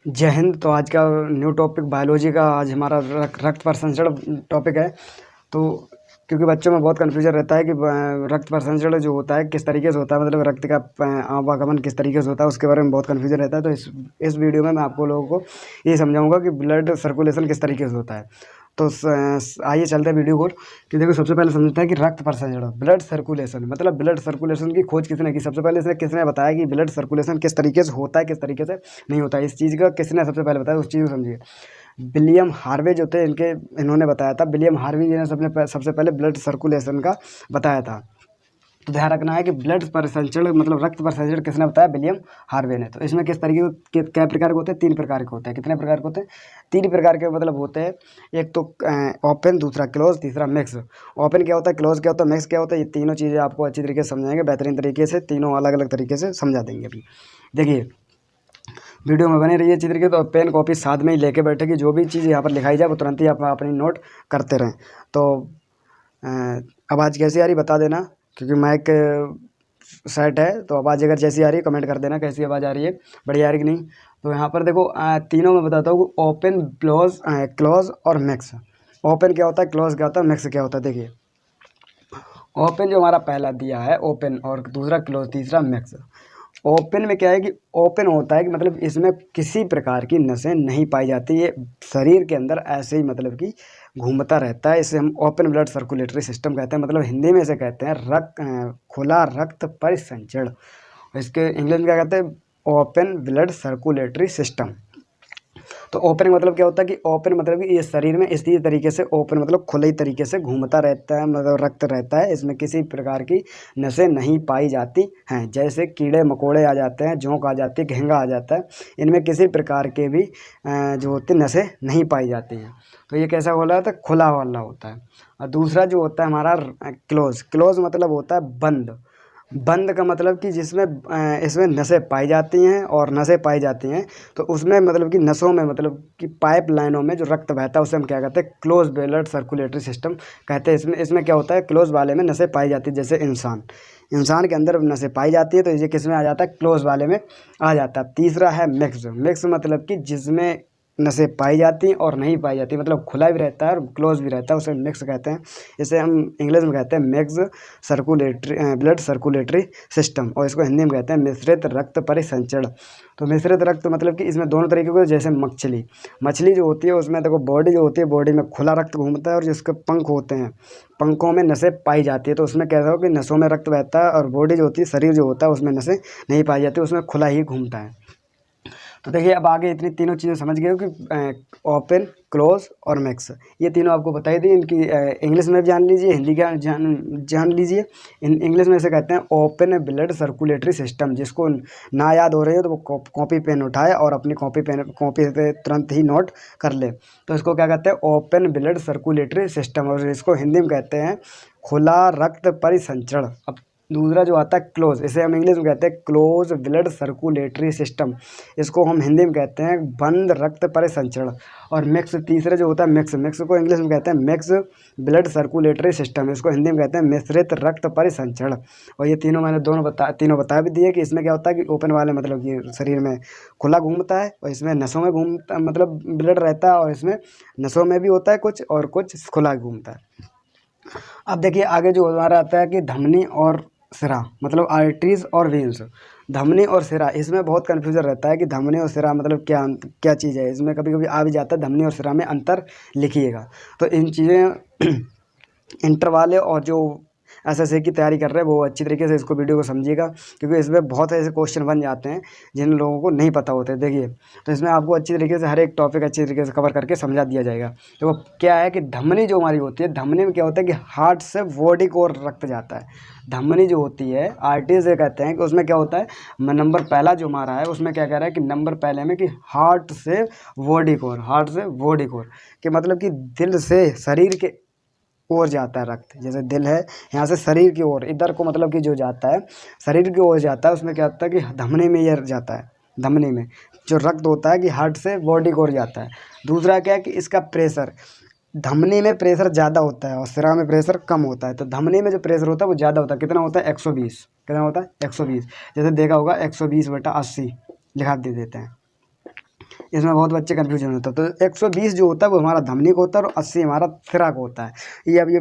जय हिंद। तो आज का न्यू टॉपिक बायोलॉजी का आज हमारा रक्त परिसंचरण टॉपिक है। तो क्योंकि बच्चों में बहुत कन्फ्यूजन रहता है कि रक्त परिसंचरण जो होता है किस तरीके से होता है, मतलब रक्त का आवागमन किस तरीके से होता है, उसके बारे में बहुत कन्फ्यूजन रहता है। तो इस वीडियो में मैं आपको लोगों को ये समझाऊंगा कि ब्लड सर्कुलेशन किस तरीके से होता है। तो आइए चलते हैं वीडियो को। कि देखो, सबसे पहले समझते हैं कि रक्त परिसंचरण, ब्लड सर्कुलेशन, मतलब ब्लड सर्कुलेशन की खोज किसने की। सबसे पहले इसने किसने बताया कि ब्लड सर्कुलेशन किस तरीके से होता है, किस तरीके से नहीं होता है। इस चीज़ का किसने सबसे पहले बताया, उस चीज़ को समझिए। विलियम हार्वे जो थे, इन्होंने बताया था। विलियम हार्वे जी ने सबसे पहले ब्लड सर्कुलेशन का बताया था। तो ध्यान रखना है कि ब्लड परिसंचरण मतलब रक्त परिसंचरण किसने बताया, विलियम हार्वे ने। तो इसमें किस तरीके के क्या प्रकार के होते हैं, 3 प्रकार के होते हैं। कितने प्रकार के होते हैं, 3 प्रकार के मतलब होते हैं। एक तो ओपन, दूसरा क्लोज, तीसरा मिक्स। ओपन क्या होता है, क्लोज क्या होता है, मिक्स क्या होता है, ये तीनों चीज़ें आपको अच्छी तरीके से समझाएंगे, बेहतरीन तरीके से, तीनों अलग अलग तरीके से समझा देंगे अभी। देखिए, वीडियो में बने रहिए अच्छी तरीके। तो पेन कॉपी साथ में ही लेके बैठे कि जो भी चीज़ यहाँ पर लिखाई जाए वो तुरंत ही आप अपनी नोट करते रहें। तो आवाज़ कैसी आ रही बता देना, क्योंकि माइक सेट है। तो आवाज़ अगर जैसी आ रही है कमेंट कर देना कैसी आवाज़ आ रही है, बढ़िया आ रही कि नहीं। तो यहाँ पर देखो, तीनों में बताता हूँ, ओपन, क्लोज और मिक्स। ओपन क्या होता है, क्लोज क्या होता है, मिक्स क्या होता है। देखिए, ओपन जो हमारा पहला दिया है ओपन, और दूसरा क्लोज, तीसरा मिक्स। ओपन में क्या है कि ओपन होता है कि मतलब इसमें किसी प्रकार की नसें नहीं पाई जाती, ये शरीर के अंदर ऐसे ही मतलब कि घूमता रहता है। इसे हम ओपन ब्लड सर्कुलेटरी सिस्टम कहते हैं, मतलब हिंदी में इसे कहते हैं खुला रक्त परिसंचरण। इसके इंग्लिश में क्या कहते हैं, ओपन ब्लड सर्कुलेटरी सिस्टम। तो ओपन मतलब क्या होता है कि ओपन मतलब कि ये शरीर में इसी तरीके से, ओपन मतलब खुले ही तरीके से घूमता रहता है, मतलब रक्त रहता है, इसमें किसी प्रकार की नसें नहीं पाई जाती हैं। जैसे कीड़े मकोड़े आ जाते हैं, जोंक आ जाती है, घेंगा आ जाता है, इनमें किसी प्रकार के भी जो होती नसें नहीं पाई जाती हैं। तो ये कैसा बोला जाता है, खुला वाला होता है। और दूसरा जो होता है हमारा क्लोज। क्लोज मतलब होता है बंद। बंद का मतलब कि जिसमें इसमें नसें पाई जाती हैं, और नसें पाई जाती हैं तो उसमें मतलब कि नसों में मतलब कि पाइप लाइनों में जो रक्त बहता है उसे हम क्या कहते हैं, क्लोज ब्लड सर्कुलेटरी सिस्टम कहते हैं। इसमें क्या होता है, क्लोज वाले में नसें पाई जाती है। जैसे इंसान के अंदर नसें पाई जाती है, तो ये किस में आ जाता है, क्लोज वाले में आ जाता है। तीसरा है मिक्स। मिक्स मतलब कि जिसमें नसें पाई जाती हैं और नहीं पाई जाती, मतलब खुला भी रहता है और क्लोज भी रहता है, उसे मिक्स कहते हैं। इसे हम इंग्लिश में कहते हैं mix circulatory blood circulatory system, और इसको हिंदी में कहते हैं मिश्रित रक्त परिसंचरण। तो मिश्रित रक्त मतलब कि इसमें दोनों तरीके के, जैसे मछली जो होती है उसमें देखो, बॉडी जो होती है, बॉडी में खुला रक्त घूमता है, और जिसके पंख होते हैं, पंखों में नसें पाई जाती है। तो उसमें कैसा हो कि नसों में रक्त बहता है, और बॉडी जो होती है, शरीर जो होता है, उसमें नसें नहीं पाई जाती, उसमें खुला ही घूमता है। तो देखिए, अब आगे इतनी तीनों चीज़ें समझ गए हो कि ओपन, क्लोज और मिक्स, ये तीनों आपको बताई दी। इनकी इंग्लिश में भी जान लीजिए, हिंदी का जान लीजिए। इंग्लिश में इसे कहते हैं ओपन ब्लड सर्कुलेटरी सिस्टम। जिसको ना याद हो रही हो तो वो कॉपी पेन उठाए और अपनी कॉपी पे तुरंत ही नोट कर ले। तो इसको क्या कहते हैं, ओपन ब्लड सर्कुलेटरी सिस्टम, और इसको हिंदी में कहते हैं खुला रक्त परिसंचरण। अब दूसरा जो आता है क्लोज, इसे हम इंग्लिश में कहते हैं क्लोज ब्लड सर्कुलेटरी सिस्टम, इसको हम हिंदी में कहते हैं बंद रक्त परिसंचरण। और मिक्स, तीसरा जो होता है मिक्स को इंग्लिश में कहते हैं मिक्स ब्लड सर्कुलेटरी सिस्टम, इसको हिंदी में कहते हैं मिश्रित रक्त परिसंचरण। और ये तीनों मैंने तीनों बता भी दिए कि इसमें क्या होता है कि ओपन वाले मतलब कि शरीर में खुला घूमता है, और इसमें नसों में घूमता मतलब ब्लड रहता है, और इसमें नसों में भी होता है कुछ, और कुछ खुला घूमता है। अब देखिए, आगे जो हमारा आता है कि धमनी और सिरा, मतलब आर्टरीज और वेन्स। धमनी और सिरा, इसमें बहुत कन्फ्यूजन रहता है कि धमनी और सिरा मतलब क्या क्या चीज़ है। इसमें कभी कभी आ भी जाता है धमनी और सिरा में अंतर लिखिएगा। तो इन चीज़ें इंटर वाले और जो एसएससी की तैयारी कर रहे हैं वो अच्छी तरीके से इसको वीडियो को समझिएगा, क्योंकि इसमें बहुत ऐसे क्वेश्चन बन जाते हैं जिन लोगों को नहीं पता होते। देखिए, तो इसमें आपको अच्छी तरीके से हर एक टॉपिक अच्छी तरीके से कवर करके समझा दिया जाएगा। तो वो क्या है कि धमनी जो हमारी होती है, धमनी में क्या होता है कि हार्ट से बॉडी को रक्त जाता है। धमनी जो होती है, आर्टरी से कहते हैं कि उसमें क्या होता है, नंबर पहला जो हमारा है उसमें क्या कह रहा है कि नंबर पहले में कि हार्ट से बॉडी को, हार्ट से बॉडी को, कि मतलब कि दिल से शरीर के ओर जाता है रक्त। जैसे दिल है, यहाँ से शरीर की ओर, इधर को मतलब कि जो जाता है शरीर की ओर जाता है, उसमें क्या होता है कि धमनी में ये जाता है। धमनी में जो रक्त होता है कि हार्ट से बॉडी की ओर जाता है। दूसरा क्या है कि इसका प्रेशर, धमनी में प्रेशर ज़्यादा होता है और सिरा में प्रेशर कम होता है। तो धमनी में जो प्रेशर होता है वो ज़्यादा होता है। कितना होता है, 120। कितना होता है, 120। जैसे देखा होगा 120/80 लिखा दे देते हैं। इसमें बहुत बच्चे कन्फ्यूजन होता है। तो 120 जो होता है वो हमारा धमनी को होता है और 80 हमारा सिरा को होता है। ये अब ये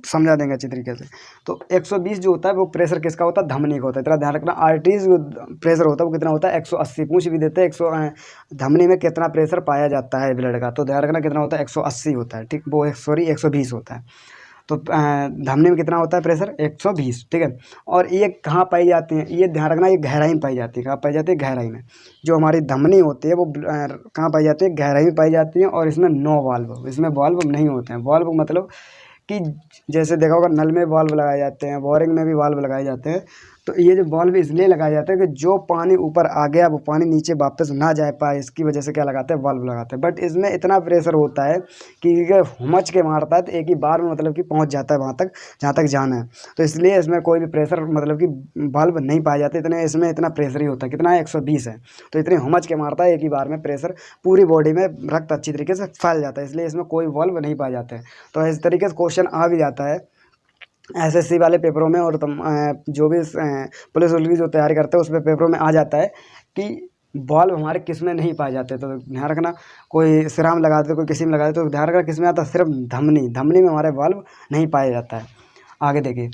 समझा देंगे अच्छी तरीके से। तो 120 जो होता है वो प्रेशर किसका होता है, धमनी का होता है। इतना ध्यान रखना, आर्टरीज जो प्रेशर होता है वो कितना होता है 180। पूछ भी देते हैं 100 धमनी में कितना प्रेशर पाया जाता है ब्लड का, तो ध्यान रखना कितना होता है 180 होता है, ठीक। वो सॉरी 120 होता है। तो धमनी में कितना होता है प्रेशर 120, ठीक है। और ये कहाँ पाई जाती है, ये ध्यान रखना, ये गहराई में पाई जाती है। कहाँ पाई जाती है, गहराई में। जो हमारी धमनी होती है वो कहाँ पाई जाती है, गहराई में पाई जाती है। और इसमें 9 वाल्व, इसमें वाल्व नहीं होते हैं। वाल्व मतलब कि जैसे देखा होगा नल में वाल्व लगाए जाते हैं, बोरिंग में भी वाल्व लगाए जाते हैं। तो ये जो वाल्व इसलिए लगाए जाते हैं कि जो पानी ऊपर आ गया वो पानी नीचे वापस ना जा पाए, इसकी वजह से क्या लगाते हैं, वाल्व लगाते हैं। बट इसमें इतना प्रेशर होता है कि हुमच के मारता है तो एक ही बार में मतलब कि पहुंच जाता है वहाँ तक जहाँ तक जाना है। तो इसलिए इसमें कोई भी प्रेशर मतलब कि वाल्व नहीं पाए जाते। इतने इसमें इतना प्रेशर ही होता है, कितना है 120 है। तो इतने हुमच के मारता है एक ही बार में प्रेशर, पूरी बॉडी में रक्त अच्छी तरीके से फैल जाता है, इसलिए इसमें कोई वाल्व नहीं पाए जाते हैं। तो इस तरीके से क्वेश्चन आ भी जाता है एसएससी वाले पेपरों में। और जो भी पुलिस की जो तैयारी करते हैं उसमें पेपरों में आ जाता है कि बॉल्व हमारे किस में नहीं पाए जाते। तो ध्यान रखना, कोई सिरा में लगा देते, कोई किसी में लगा देते, तो ध्यान रखना किस में आता है, सिर्फ धमनी। धमनी में हमारे बॉल्व नहीं पाया जाता है। आगे देखिए,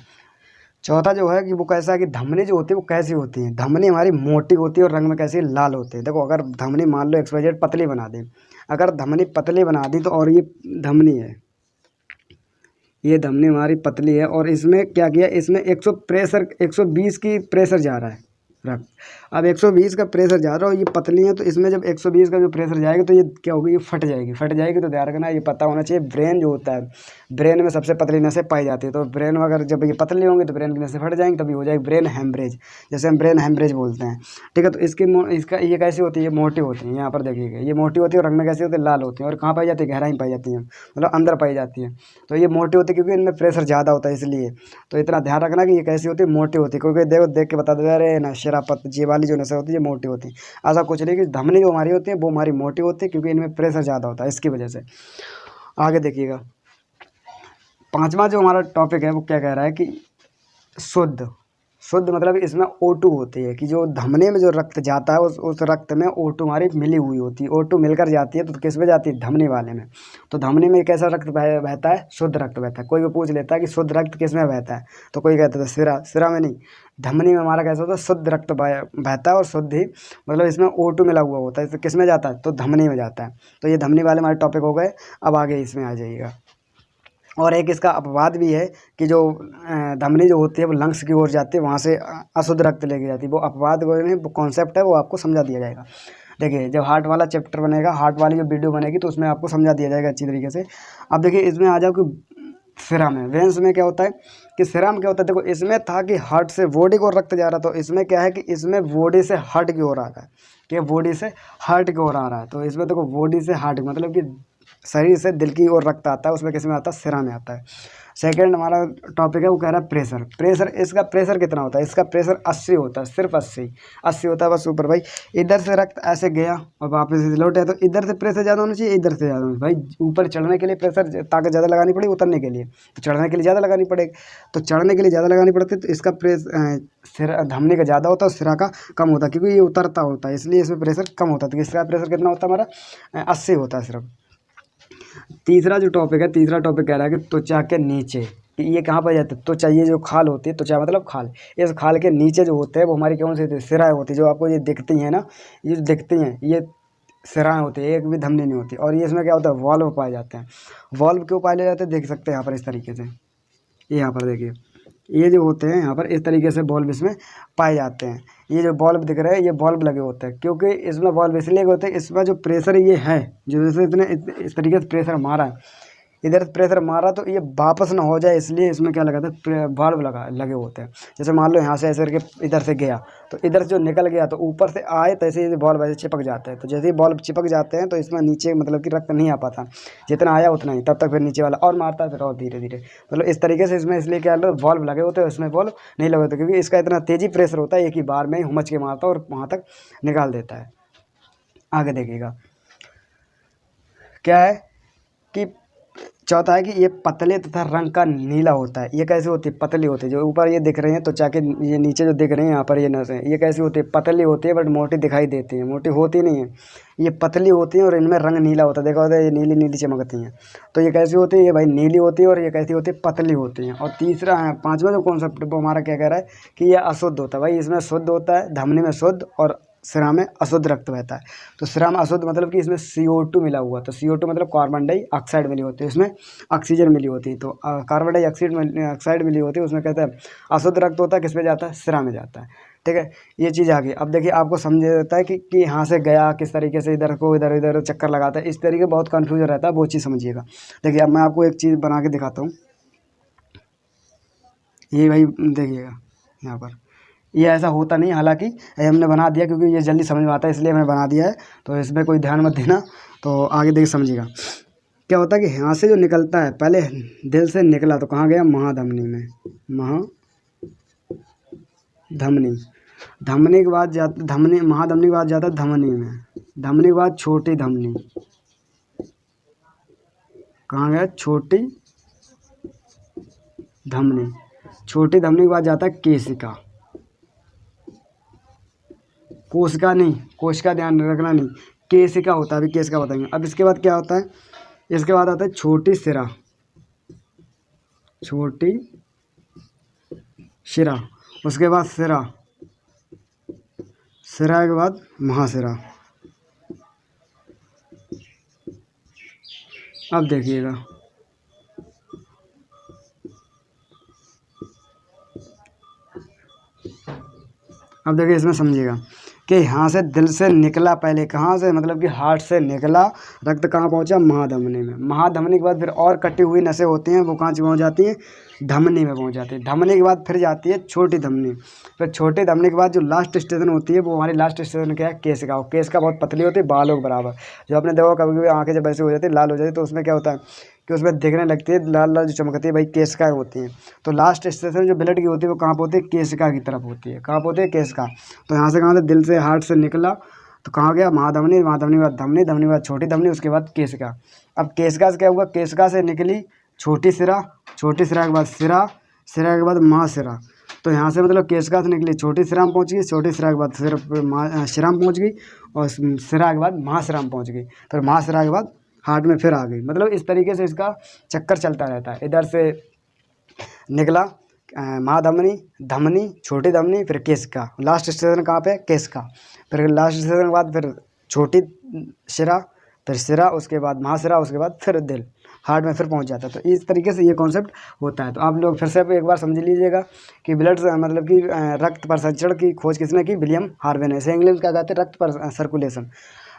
चौथा जो है कि वो कैसा है कि धमनी जो होती है वो कैसी होती है। धमनी हमारी मोटी होती है और रंग में कैसी लाल होती है। देखो अगर धमनी मान लो XYZ पतली बना दें, अगर धमनी पतली बना दी तो, और ये धमनी है, ये धमनी हमारी पतली है और इसमें क्या किया, इसमें 120 की प्रेशर जा रहा है रक्त। अब 120 का प्रेशर जा रहा है और ये पतली है, तो इसमें जब 120 का जो प्रेशर जाएगा तो ये क्या होगी, ये फट जाएगी। तो ध्यान रखना, ये पता होना चाहिए। ब्रेन जो होता है, ब्रेन में सबसे पतली नसें पाई जाती है। तो ब्रेन में अगर जब ये पतली होंगी तो ब्रेन की नसें फट जाएंगी, तभी हो जाएगी ब्रेन हेमरेज, जैसे हम ब्रेन हेमरेज बोलते हैं, ठीक है। तो इसका ये कैसी होती है, ये मोटी होती है। यहाँ पर देखिएगा, ये मोटी होती है और रंग में कैसी होती है, लाल होती है। और कहाँ पाई जाती है, गहराई में पाई जाती है, मतलब अंदर पाई जाती है। तो ये मोटी होती है क्योंकि इनमें प्रेशर ज़्यादा होता है, इसलिए। तो इतना ध्यान रखना कि ये कैसी होती है, मोटी होती है। क्योंकि देखो देख के बता दो, अरे ना शरापत, ये वाली जो नसें होती है ये मोटी होती है। ऐसा कुछ नहीं कि धमनी जो हमारी होती है वो हमारी मोटी होती है, क्योंकि इनमें प्रेशर ज़्यादा होता है, इसकी वजह से। आगे देखिएगा, पांचवा जो हमारा टॉपिक है वो क्या कह रहा है कि शुद्ध शुद्ध मतलब इसमें O2 होती है, कि जो धमनी में जो रक्त जाता है उस रक्त में O2 हमारी मिली हुई होती है। O2 मिलकर जाती है तो किस में जाती है, धमनी वाले में। तो धमनी में कैसा रक्त बहता है, शुद्ध रक्त बहता है। कोई भी पूछ लेता है कि शुद्ध रक्त किस में बहता है, तो कोई कहता है सिरा में नहीं, धमनी में हमारा कैसा होता है, शुद्ध रक्त बहता है। और शुद्ध ही मतलब इसमें O2 मिला हुआ होता है। तो किस में जाता है, तो धमनी में जाता है। तो ये धमनी वाले हमारे टॉपिक हो गए। अब आगे इसमें आ जाइएगा। और एक इसका अपवाद भी है कि जो धमनी जो होती है वो लंग्स की ओर जाती है, वहाँ से अशुद्ध रक्त लेके जाती है। वो अपवाद वो कॉन्सेप्ट है, वो आपको समझा दिया जाएगा। देखिए जब हार्ट वाला चैप्टर बनेगा, हार्ट वाली जो वीडियो बनेगी, तो उसमें आपको समझा दिया जाएगा अच्छी तरीके से। अब देखिए इसमें आ जाओ कि सिरा में, वेंस में क्या होता है कि सिरा में क्या होता है। देखो इसमें था कि हार्ट से बॉडी को रक्त जा रहा, तो इसमें क्या है कि इसमें बॉडी से हार्ट की ओर आ रहा है, कि बॉडी से हार्ट की ओर आ रहा है। तो इसमें देखो बॉडी से हार्ट मतलब कि शरीर से दिल की ओर रक्त आता है, उसमें किस में आता है, सिरा में आता है। सेकंड हमारा टॉपिक है वो कह रहा है प्रेशर। इसका प्रेशर कितना होता है, इसका प्रेशर 80 होता है, सिर्फ 80 होता है बस। ऊपर भाई इधर से रक्त ऐसे गया और वापस लौटे, तो इधर से प्रेशर ज़्यादा होना चाहिए, इधर से ज़्यादा होना चाहिए। भाई ऊपर चढ़ने के लिए प्रेशर ताकत ज़्यादा लगानी पड़ेगी, उतरने के लिए तो चढ़ने के लिए ज़्यादा लगानी पड़ेगी। तो चढ़ने के लिए ज़्यादा लगानी पड़ती है, तो इसका सिरा धमनी का ज़्यादा होता है और सिरा का कम होता है, क्योंकि ये उतरता होता है, इसलिए इसमें प्रेशर कम होता है। तो इसका प्रेशर कितना होता है हमारा, 80 होता है सिर्फ। तीसरा जो टॉपिक है, तीसरा टॉपिक कह रहा है कि त्वचा के नीचे, कि ये कहाँ पर जाते हैं, त्वचा, ये जो खाल होती है, त्वचा मतलब खाल, इस खाल के नीचे जो होते हैं वो हमारी कौन सी होती है, सिराएँ होती है। जो आपको ये दिखती हैं ना, ये जो दिखती हैं ये सिराएँ होती है, एक भी धमनी नहीं होती। और ये इसमें क्या होता है, वॉल्व पाए जाते हैं। वॉल्व क्यों पाए जाते हैं, देख सकते हैं यहाँ पर इस तरीके से। ये यहाँ पर देखिए, ये जो होते हैं यहाँ पर इस तरीके से बल्ब इसमें पाए जाते हैं। ये जो बल्ब दिख रहे हैं ये बल्ब लगे होते हैं, क्योंकि इसमें बल्ब इसलिए होते हैं, इसमें जो प्रेशर ये है, जो जैसे इतने इस तरीके से प्रेशर मारा है, इधर प्रेशर मारा तो ये वापस ना हो जाए, इसलिए इसमें क्या लगा था, बल्ब लगे होते हैं। जैसे मान लो यहाँ से ऐसे करके इधर से गया, तो इधर से जो निकल गया तो ऊपर से आए, तो ऐसे ये बल्ब ऐसे चिपक जाते हैं। तो जैसे ही बल्ब चिपक जाते हैं तो इसमें नीचे मतलब कि रक्त नहीं आ पाता, जितना आया उतना ही, तब तक फिर नीचे वाला और मारता है, फिर और धीरे धीरे मतलब इस तरीके से इसमें, इसलिए क्या बल्ब लगे होते हैं, इसमें बल्ब नहीं लगे होते, क्योंकि इसका इतना तेज़ी प्रेशर होता है, एक ही बार में ही हुमच के मारता है और वहाँ तक निकाल देता है। आगे देखिएगा क्या है कि चौथा है कि ये पतले तथा रंग का नीला होता है। ये कैसे होती है? पतली होती है। जो ऊपर ये दिख रहे हैं त्वचा के, ये नीचे जो दिख रहे हैं यहाँ पर ये नसें, ये कैसी होती है? पतली होती है, बट मोटी दिखाई देती है, मोटी होती नहीं है। ये पतली होती है और इनमें रंग नीला होता है। देखा होता है ये नीली नीली चमकती हैं। तो ये कैसी होती है? ये भाई नीली होती है और ये कैसी होती है? पतली होती हैं। और तीसरा है, पाँचवा जो कॉन्सेप्ट वो हमारा क्या कह रहा है कि ये अशुद्ध होता है। भाई इसमें शुद्ध होता है, धमनी में शुद्ध और सिरा में अशुद्ध रक्त बहता है। तो सिरा में अशुद्ध मतलब कि इसमें CO2 मिला हुआ। तो CO2 मतलब कार्बन डाइऑक्साइड मिली होती है, इसमें ऑक्सीजन मिली होती है। तो कार्बन डाइऑक्साइड मिली होती है, उसमें कहते हैं अशुद्ध रक्त होता है, किस पे जाता है? सिरा में जाता है। ठीक है, ये चीज़ आ गई। अब देखिए आपको समझ जाता है कि यहाँ से गया किस तरीके से, इधर को इधर इधर चक्कर लगाता है, इस तरीके बहुत कन्फ्यूजन रहता है, वो चीज़ समझिएगा। देखिए अब मैं आपको एक चीज़ बना के दिखाता हूँ। ये भाई देखिएगा यहाँ पर, ये ऐसा होता नहीं, हालांकि हमने बना दिया क्योंकि ये जल्दी समझ में आता है, इसलिए मैंने बना दिया है। तो इसमें कोई ध्यान मत देना, तो आगे देखिए समझिएगा। क्या होता है कि यहाँ से जो निकलता है, पहले दिल से निकला तो कहाँ गया? महाधमनी में, महाधमनी, धमनी के बाद जाता धमनी, महाधमनी के बाद जाता धमनी में, धमनी के बाद छोटी धमनी, कहाँ गया? छोटी धमनी, छोटी धमनी के बाद जाता है केशिका, कोशिका नहीं, कोशिका ध्यान रखना नहीं, केशिका होता है, अभी केशिका बताएंगे। अब इसके बाद क्या होता है? इसके बाद आता है छोटी सिरा, छोटी शिरा, उसके बाद सिरा, सिरा के बाद महासिरा। अब देखिएगा, अब देखिए इसमें समझिएगा कि यहाँ से दिल से निकला, पहले कहाँ से? मतलब कि हार्ट से निकला, रक्त कहाँ पहुँचा? महाधमनी में। महाधमनी के बाद फिर और कटी हुई नसें होती हैं, वो कहाँ पहुँच जाती हैं? धमनी में पहुँच जाती है। धमनी के बाद फिर जाती है छोटी धमनी, फिर छोटी धमनी के बाद जो लास्ट स्टेशन होती है, वो हमारी लास्ट स्टेशन क्या है? केशिका। और केशिका बहुत पतली होती है, बालों के बराबर। जो आपने देखा कभी कभी आँखें जब ऐसे हो जाती है, लाल हो जाती है, तो उसमें क्या होता है कि उसमें दिखने लगती है लाल लाल जो चमकती है, भाई केशिका होती हैं। तो लास्ट स्टेशन जो ब्लड की होती है वो कहाँ पर होती है? केशिका की तरफ होती है। कहाँ पर होती है? केशिका। तो यहाँ से कहाँ से? दिल से, हार्ट से निकला तो कहाँ गया? महाधमनी, महाधमनी के बाद धमनी, धमनी के बाद छोटी धमनी, उसके बाद केशिका। अब केशिका से क्या हुआ? केशिका से निकली छोटी सिरा, छोटी सिरा के बाद सिरा, सिरा के बाद महासिरा। तो यहाँ से मतलब केशिका से निकली छोटी सिरा में पहुँच गई, छोटी सिरा के बाद सिरा में पहुँच गई, और सिरा के बाद महासिरा में पहुँच गई, फिर महासिरा के बाद हार्ट में फिर आ गई। मतलब इस तरीके से इसका चक्कर चलता रहता है। इधर से निकला महाधमनी, धमनी, छोटी धमनी, फिर केशिका, लास्ट स्टेशन कहाँ पे? केशिका। फिर लास्ट स्टेशन के बाद फिर छोटी सिरा, फिर सिरा, उसके बाद महासिरा, उसके बाद फिर दिल, हार्ट में फिर पहुंच जाता है। तो इस तरीके से ये कॉन्सेप्ट होता है। तो आप लोग फिर से एक बार समझ लीजिएगा कि ब्लड मतलब कि रक्त परिसंचरण की खोज किसने की? विलियम हार्वे ने। इसे इंग्लिश में क्या कहते हैं? रक्त सर्कुलेशन,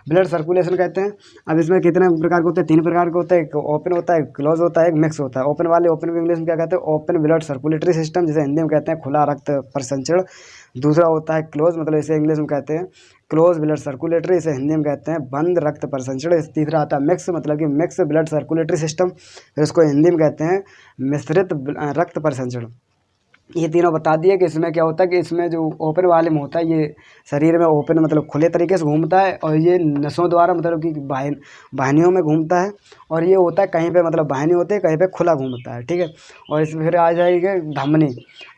ब्लड सर्कुलेशन कहते हैं। अब इसमें कितने प्रकार के होते हैं? 3 प्रकार के होते हैं। एक ओपन होता है, एक क्लोज होता है, एक मिक्स होता है। ओपन वाले, ओपन को इंग्लिश में क्या कहते हैं? ओपन ब्लड सर्कुलेटरी सिस्टम, जिसे हिंदी में कहते हैं खुला रक्त परिसंचरण। दूसरा होता है क्लोज, मतलब इसे इंग्लिश में कहते हैं क्लोज ब्लड सर्कुलेटरी, इसे हिंदी में कहते हैं बंद रक्त परिसंचरण। तीसरा आता है मिक्स, मतलब कि मिक्स ब्लड सर्कुलेटरी सिस्टम, फिर इसको हिंदी में कहते हैं मिश्रित रक्त परिसंचरण। ये तीनों बता दिए कि इसमें क्या होता है कि इसमें जो ओपन वाले में होता है, ये शरीर में ओपन मतलब खुले तरीके से घूमता है, और ये नसों द्वारा मतलब कि वाहिनियों में घूमता है। और ये होता है कहीं पे मतलब वाहिनी होती है, कहीं पे खुला घूमता है। ठीक है, और इसमें फिर आ जाएगी धमनी।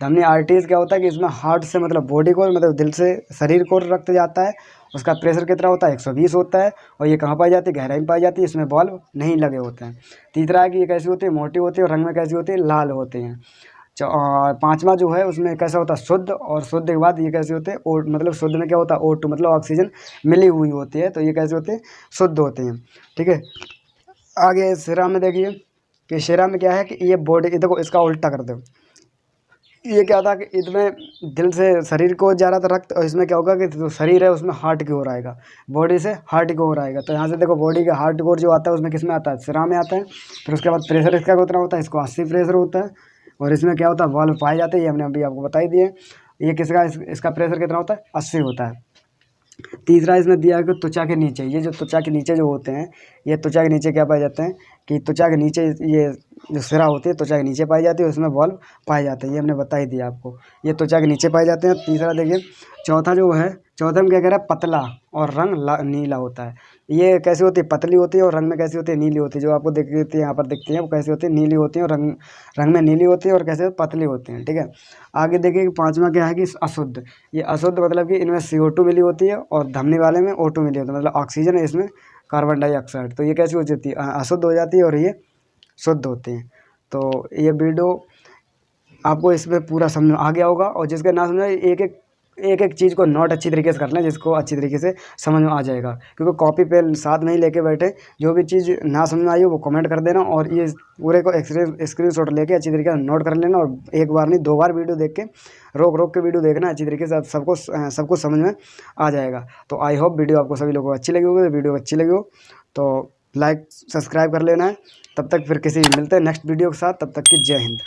धमनी आर्टरीज क्या होता है कि इसमें हार्ट से मतलब बॉडी को, मतलब दिल से शरीर को रक्त जाता है। उसका प्रेशर कितना होता है? 120 होता है। और ये कहाँ पाई जाती है? गहराई में पाई जाती है। इसमें बल्ब नहीं लगे होते हैं। तीसरा है कि ये कैसी होती है? मोटी होती है, और रंग में कैसी होती है? लाल होती हैं। और पांचवा जो है उसमें कैसा होता है? शुद्ध। और शुद्ध के बाद ये कैसे होते हैं? मतलब शुद्ध में क्या होता है? O2 मतलब ऑक्सीजन मिली हुई होती है। तो ये कैसे होते हैं? शुद्ध होते हैं। ठीक है, आगे सिरा में देखिए कि सिरा में क्या है कि ये बॉडी, देखो इसका उल्टा कर दो। ये क्या था कि इसमें दिल से शरीर को जा रहा था रक्त, और इसमें क्या होगा कि जो शरीर है उसमें हार्ट की ओर आएगा, बॉडी से हार्ट की ओर आएगा। तो यहाँ से देखो बॉडी का हार्ट की ओर जो आता है उसमें किस में आता है? सिरा में आता है। फिर उसके बाद प्रेशर इसका कितना होता है? इसको 80 प्रेशर होता है। और इसमें क्या होता है? वाल्व पाए जाते हैं, ये हमने अभी आपको बता ही दिए। ये किसका, इसका प्रेशर कितना होता है? 80 होता है। तीसरा इसमें दिया है कि त्वचा के नीचे, ये जो त्वचा के नीचे जो होते हैं, ये त्वचा के नीचे क्या पाए जाते हैं कि त्वचा के नीचे ये जो सिरा होती है त्वचा के नीचे पाई जाती है, उसमें बॉल पाए जाते हैं। ये हमने बता ही दिया आपको, ये त्वचा के नीचे पाए जाते हैं। तीसरा देखिए, चौथा जो है, चौथे में क्या कह रहा है, पतला और रंग नीला होता है। ये कैसी होती है, पतली होती है और रंग में कैसी होती है, नीली होती है। जो आपको दिखती है यहाँ पर दिखती है वो कैसी होती है, नीली होती है और रंग में नीली होती है और कैसे पतली होती हैं। ठीक है, आगे देखिए पाँचवा क्या है कि अशुद्ध। ये अशुद्ध मतलब कि इनमें CO2 मिली होती है और धमनी वाले में O2 मिली होती है, मतलब ऑक्सीजन है, इसमें कार्बन डाइऑक्साइड। तो ये कैसी हो जाती है, अशुद्ध हो जाती है और ये शुद्ध होते हैं। तो ये वीडियो आपको इसमें पूरा समझ आ गया होगा, और जिसके ना समझ एक एक चीज़ को नोट अच्छी तरीके से कर लें, जिसको अच्छी तरीके से समझ में आ जाएगा। क्योंकि कॉपी पेन साथ में ही लेके बैठे, जो भी चीज़ ना समझ में आई हो वो कमेंट कर देना, और ये पूरे को स्क्रीनशॉट लेके अच्छी तरीके से नोट कर लेना। और एक बार नहीं, 2 बार वीडियो देख के रोक के वीडियो देखना अच्छी तरीके से, सब कुछ समझ में आ जाएगा। तो आई होप वीडियो आपको सभी लोगों को अच्छी लगी होगी। वीडियो अच्छी लगी हो तो लाइक सब्सक्राइब कर लेना है। तब तक फिर किसी मिलते हैं नेक्स्ट वीडियो के साथ, तब तक की जय हिंद।